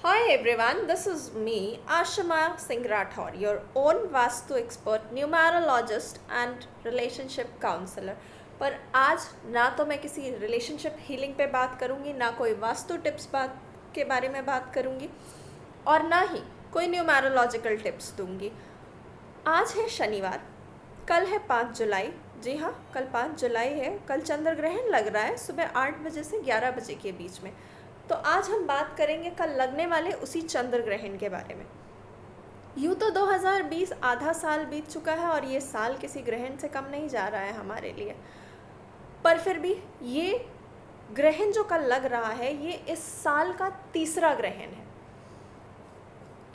Hi everyone, this is me, Ashima Singh Rathore, your own Vastu expert, numerologist and relationship counselor. पर आज ना तो मैं किसी रिलेशनशिप हीलिंग पे बात करूँगी, ना कोई वास्तु टिप्स बात के बारे में बात करूँगी और ना ही कोई न्यूमेरोलॉजिकल टिप्स दूँगी। आज है शनिवार, कल है 5 जुलाई। जी हाँ, कल 5 जुलाई है। कल चंद्र ग्रहण लग रहा है सुबह 8 बजे से 11 बजे के बीच में। तो आज हम बात करेंगे कल लगने वाले उसी चंद्र ग्रहण के बारे में। यूँ तो 2020 आधा साल बीत चुका है और ये साल किसी ग्रहण से कम नहीं जा रहा है हमारे लिए, पर फिर भी ये ग्रहण जो कल लग रहा है ये इस साल का तीसरा ग्रहण है।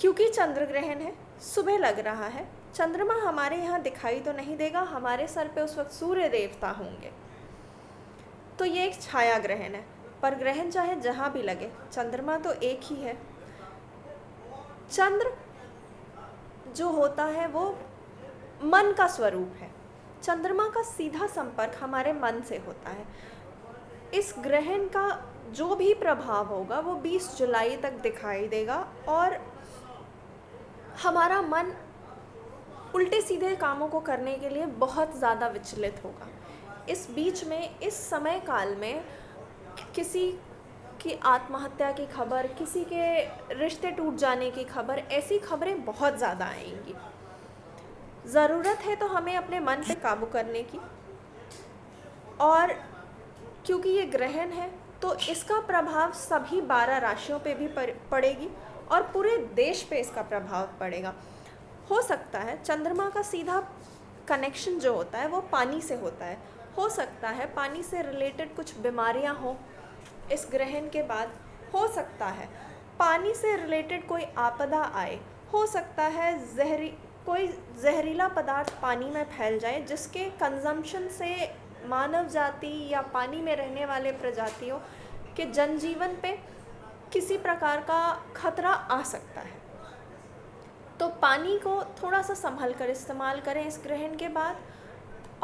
क्योंकि चंद्र ग्रहण है, सुबह लग रहा है, चंद्रमा हमारे यहाँ दिखाई तो नहीं देगा, हमारे सर पे उस वक्त सूर्य देवता होंगे, तो ये एक छाया ग्रहण है। पर ग्रहण चाहे जहाँ भी लगे, चंद्रमा तो एक ही है। चंद्र जो होता है वो मन का स्वरूप है। चंद्रमा का सीधा संपर्क हमारे मन से होता है। इस ग्रहण का जो भी प्रभाव होगा वो 20 जुलाई तक दिखाई देगा और हमारा मन उल्टे सीधे कामों को करने के लिए बहुत ज़्यादा विचलित होगा। इस बीच में, इस समय काल में किसी की आत्महत्या की खबर, किसी के रिश्ते टूट जाने की खबर, ऐसी खबरें बहुत ज़्यादा आएंगी। ज़रूरत है तो हमें अपने मन पे काबू करने की, और क्योंकि ये ग्रहण है तो इसका प्रभाव सभी 12 राशियों पे भी पड़ेगी और पूरे देश पे इसका प्रभाव पड़ेगा। हो सकता है चंद्रमा का सीधा कनेक्शन जो होता है वो पानी से होता है। हो सकता है पानी से रिलेटेड कुछ बीमारियां हो इस ग्रहण के बाद। हो सकता है पानी से रिलेटेड कोई आपदा आए। हो सकता है कोई जहरीला पदार्थ पानी में फैल जाए जिसके कंजम्पशन से मानव जाति या पानी में रहने वाले प्रजातियों के जनजीवन पे किसी प्रकार का खतरा आ सकता है। तो पानी को थोड़ा सा संभल कर इस्तेमाल करें इस ग्रहण के बाद।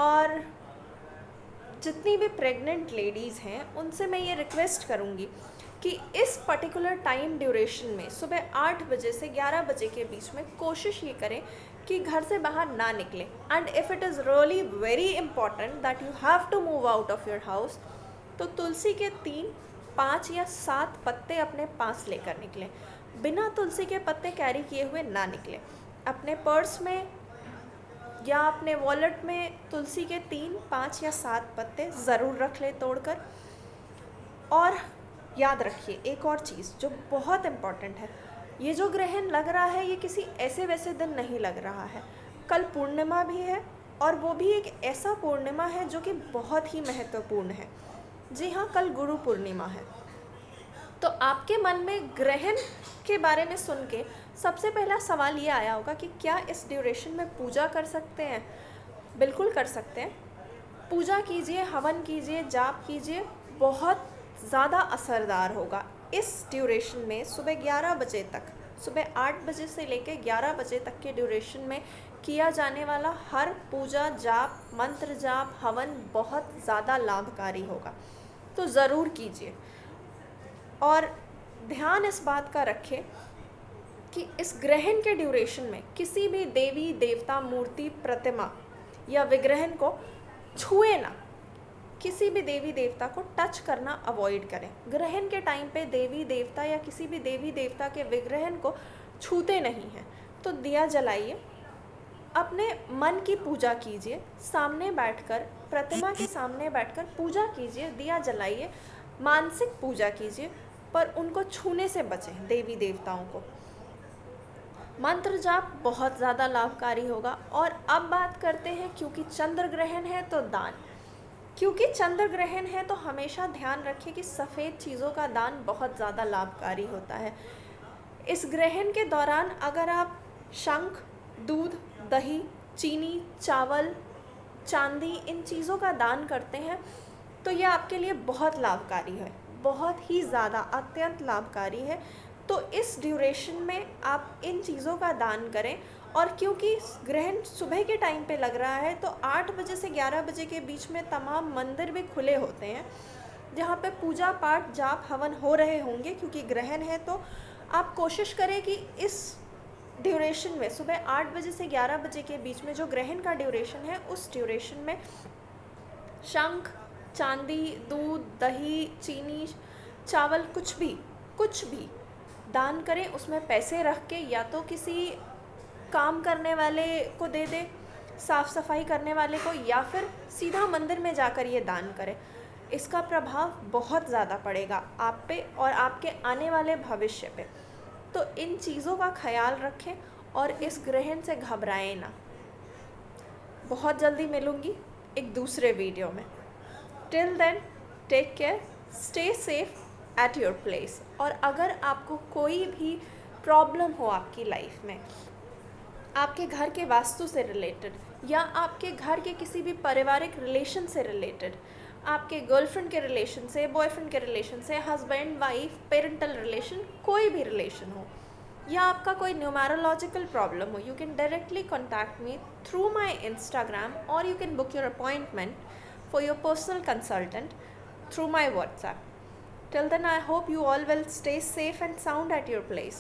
और जितनी भी प्रेग्नेंट लेडीज़ हैं उनसे मैं ये रिक्वेस्ट करूँगी कि इस पर्टिकुलर टाइम ड्यूरेशन में सुबह 8 बजे से 11 बजे के बीच में कोशिश ये करें कि घर से बाहर ना निकलें। And if it is really very important that you have to move out of your house, तो तुलसी के 3, 5 या 7 पत्ते अपने पास लेकर निकलें। बिना तुलसी के पत्ते कैरी किए हुए ना निकलें। अपने पर्स में या अपने वॉलेट में तुलसी के 3, 5 या 7 पत्ते ज़रूर रख लें तोड़कर। और याद रखिए एक और चीज़ जो बहुत इम्पॉर्टेंट है, ये जो ग्रहण लग रहा है ये किसी ऐसे वैसे दिन नहीं लग रहा है। कल पूर्णिमा भी है और वो भी एक ऐसा पूर्णिमा है जो कि बहुत ही महत्वपूर्ण है। जी हाँ, कल गुरु पूर्णिमा है। तो आपके मन में ग्रहण के बारे में सुन के सबसे पहला सवाल ये आया होगा कि क्या इस ड्यूरेशन में पूजा कर सकते हैं? बिल्कुल कर सकते हैं। पूजा कीजिए, हवन कीजिए, जाप कीजिए, बहुत ज़्यादा असरदार होगा। इस ड्यूरेशन में सुबह 11 बजे तक, सुबह 8 बजे से लेकर 11 बजे तक के ड्यूरेशन में किया जाने वाला हर पूजा, जाप, मंत्र जाप, हवन बहुत ज़्यादा लाभकारी होगा। तो ज़रूर कीजिए। और ध्यान इस बात का रखें कि इस ग्रहण के ड्यूरेशन में किसी भी देवी देवता, मूर्ति, प्रतिमा या विग्रहण को छुए ना। किसी भी देवी देवता को टच करना अवॉइड करें। ग्रहण के टाइम पे देवी देवता या किसी भी देवी देवता के विग्रहण को छूते नहीं हैं। तो दिया जलाइए, अपने मन की पूजा कीजिए, सामने बैठकर, प्रतिमा के सामने बैठकर पूजा कीजिए, दिया जलाइए, मानसिक पूजा कीजिए, पर उनको छूने से बचें, देवी देवताओं को। मंत्र जाप बहुत ज़्यादा लाभकारी होगा। और अब बात करते हैं, क्योंकि चंद्र ग्रहण है तो दान। क्योंकि चंद्र ग्रहण है तो हमेशा ध्यान रखें कि सफ़ेद चीज़ों का दान बहुत ज़्यादा लाभकारी होता है। इस ग्रहण के दौरान अगर आप शंख, दूध, दही, चीनी, चावल, चांदी, इन चीज़ों का दान करते हैं तो यह आपके लिए बहुत लाभकारी है, बहुत ही ज़्यादा, अत्यंत लाभकारी है। तो इस ड्यूरेशन में आप इन चीज़ों का दान करें। और क्योंकि ग्रहण सुबह के टाइम पे लग रहा है तो 8 बजे से 11 बजे के बीच में तमाम मंदिर भी खुले होते हैं जहाँ पे पूजा पाठ, जाप, हवन हो रहे होंगे। क्योंकि ग्रहण है तो आप कोशिश करें कि इस ड्यूरेशन में सुबह 8 बजे से 11 बजे के बीच में जो ग्रहण का ड्यूरेशन है, उस ड्यूरेशन में शंख, चांदी, दूध, दही, चीनी, चावल, कुछ भी दान करें। उसमें पैसे रख के या तो किसी काम करने वाले को दे दें, साफ़ सफाई करने वाले को, या फिर सीधा मंदिर में जाकर ये दान करें। इसका प्रभाव बहुत ज़्यादा पड़ेगा आप पे और आपके आने वाले भविष्य पे। तो इन चीज़ों का ख्याल रखें और इस ग्रहण से घबराएं ना। बहुत जल्दी मिलूँगी एक दूसरे वीडियो में। Till then, take care, stay safe at your place. और अगर आपको कोई भी प्रॉब्लम हो आपकी लाइफ में, आपके घर के वास्तु से रिलेटेड या आपके घर के किसी भी पारिवारिक रिलेशन से रिलेटेड, आपके गर्लफ्रेंड के रिलेशन से, बॉयफ्रेंड के रिलेशन से, हस्बैंड वाइफ, पेरेंटल रिलेशन, कोई भी रिलेशन हो, या आपका कोई न्यूमरोलॉजिकल प्रॉब्लम हो, you can directly contact me through my Instagram और you can book your appointment for your personal consultant through my WhatsApp. Till then, I hope you all will stay safe and sound at your place.